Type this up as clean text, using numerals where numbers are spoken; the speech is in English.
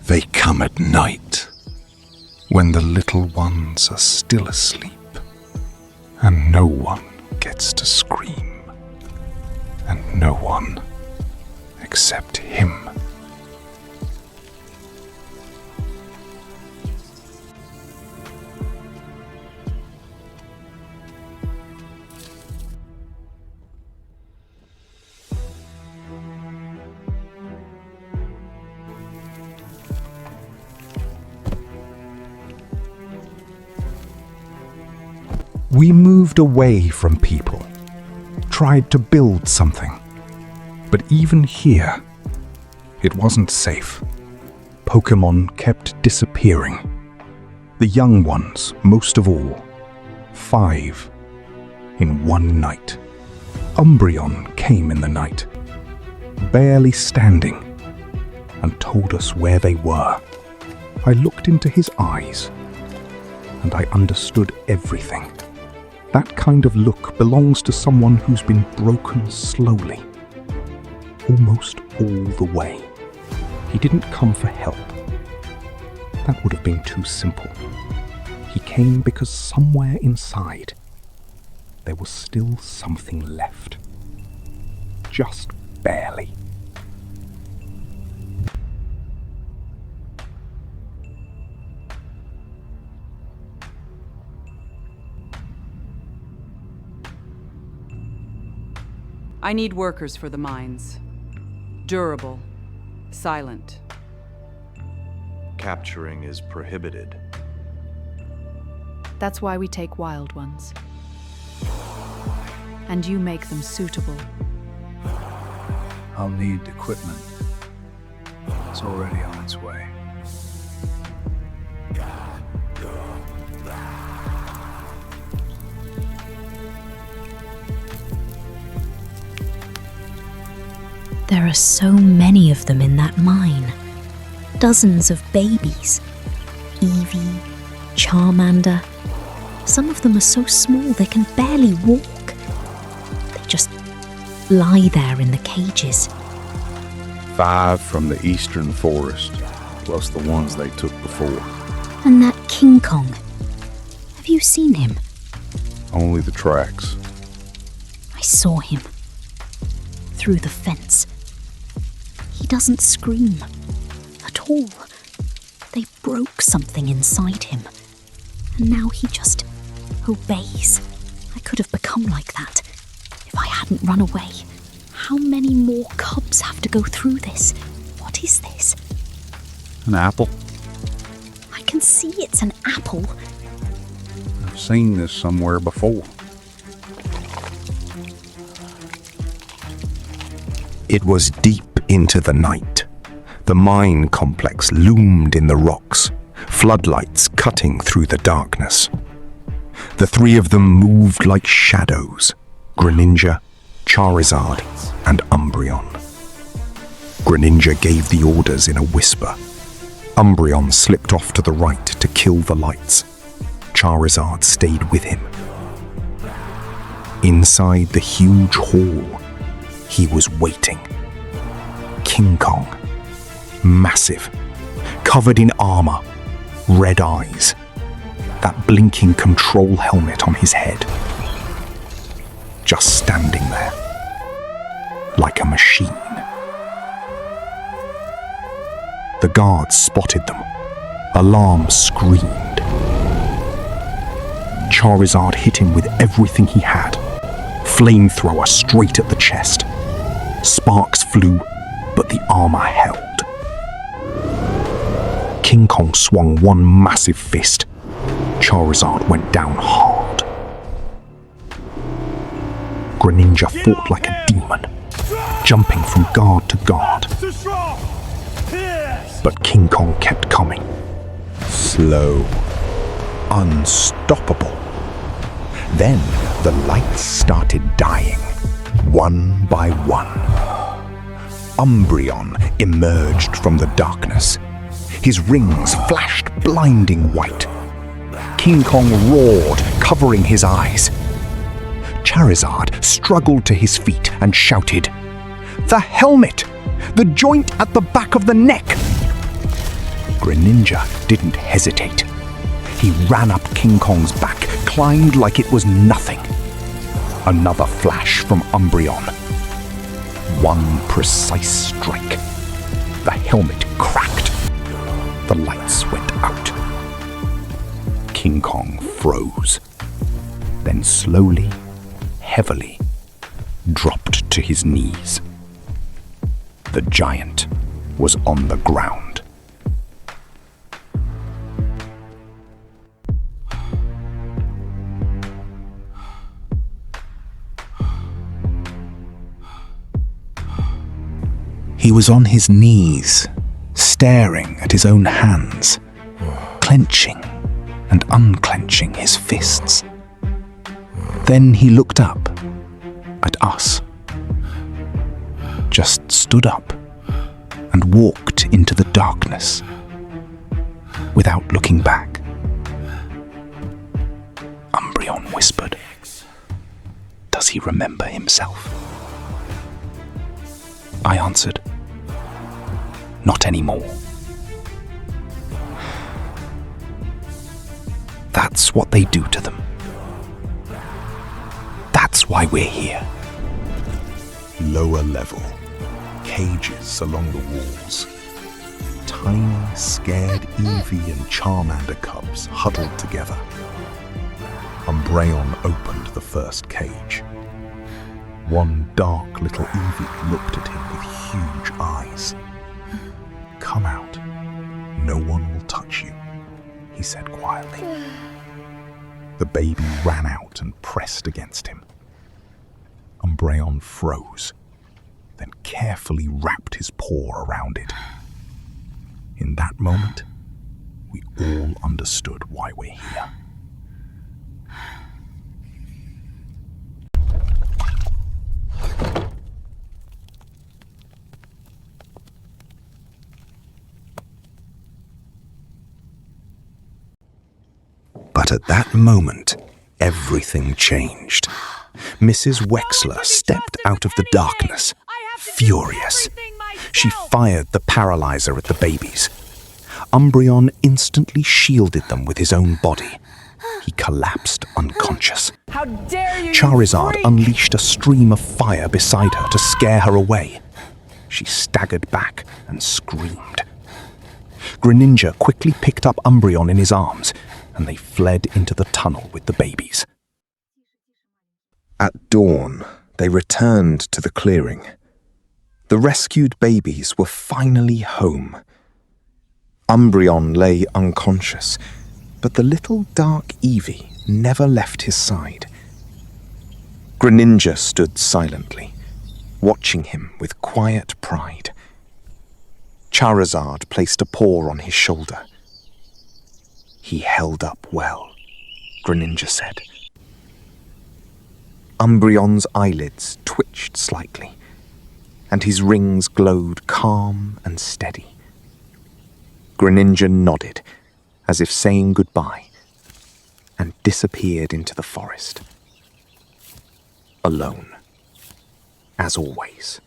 They come at night, when the little ones are still asleep, and no one gets to scream, and no one except him. We moved away from people, tried to build something. But even here, it wasn't safe. Pokémon kept disappearing. The young ones, most of all. 5 in one night. Umbreon came in the night, barely standing, and told us where they were. I looked into his eyes, and I understood everything. That kind of look belongs to someone who's been broken slowly, almost all the way. He didn't come for help. That would have been too simple. He came because somewhere inside, there was still something left. Just barely. I need workers for the mines. Durable, silent. Capturing is prohibited. That's why we take wild ones. And you make them suitable. I'll need equipment. It's already on its way. There are so many of them in that mine. Dozens of babies. Eevee, Charmander. Some of them are so small they can barely walk. They just lie there in the cages. 5 from the eastern forest, plus the ones they took before. And that Kinkong. Have you seen him? Only the tracks. I saw him. Through the fence. He doesn't scream. At all. They broke something inside him. And now he just obeys. I could have become like that if I hadn't run away. How many more cubs have to go through this? What is this? An apple? I can see it's an apple. I've seen this somewhere before. It was deep into the night. The mine complex loomed in the rocks, floodlights cutting through the darkness. The 3 of them moved like shadows: Greninja, Charizard, and Umbreon. Greninja gave the orders in a whisper. Umbreon slipped off to the right to kill the lights. Charizard stayed with him. Inside the huge hall, he was waiting. Kinkong, massive, covered in armor, red eyes, that blinking control helmet on his head. Just standing there, like a machine. The guards spotted them. Alarm screamed. Charizard hit him with everything he had. Flamethrower straight at the chest. Sparks flew, but the armor held. Kinkong swung one massive fist. Charizard went down hard. Greninja fought like a demon, jumping from guard to guard. But Kinkong kept coming. Slow, unstoppable. Then the lights started dying, one by one. Umbreon emerged from the darkness. His rings flashed blinding white. Kinkong roared, covering his eyes. Charizard struggled to his feet and shouted, "The helmet! The joint at the back of the neck!" Greninja didn't hesitate. He ran up Kinkong's back, climbed like it was nothing. Another flash from Umbreon. One precise strike. The helmet cracked. The lights went out. Kinkong froze. Then slowly, heavily, dropped to his knees. The giant was on the ground. He was on his knees, staring at his own hands, clenching and unclenching his fists. Then he looked up at us, just stood up and walked into the darkness without looking back. Umbreon whispered, "Does he remember himself?" I answered, "Not anymore." That's what they do to them. That's why we're here. Lower level. Cages along the walls. Tiny, scared Eevee and Charmander cubs huddled together. Umbreon opened the first cage. One dark little Eevee looked at him with huge eyes. "Come out. No one will touch you," he said quietly. The baby ran out and pressed against him. Umbreon froze, then carefully wrapped his paw around it. In that moment, we all understood why we're here. But at that moment, everything changed. Mrs. Wexler stepped out of the darkness, furious. She fired the paralyzer at the babies. Umbreon instantly shielded them with his own body. He collapsed unconscious. How dare you! Charizard freak! unleashed a stream of fire beside her to scare her away. She staggered back and screamed. Greninja quickly picked up Umbreon in his arms, and they fled into the tunnel with the babies. At dawn, they returned to the clearing. The rescued babies were finally home. Umbreon lay unconscious, but the little dark Eevee never left his side. Greninja stood silently, watching him with quiet pride. Charizard placed a paw on his shoulder. "He held up well," Greninja said. Umbreon's eyelids twitched slightly, and his rings glowed calm and steady. Greninja nodded, as if saying goodbye, and disappeared into the forest. Alone, as always.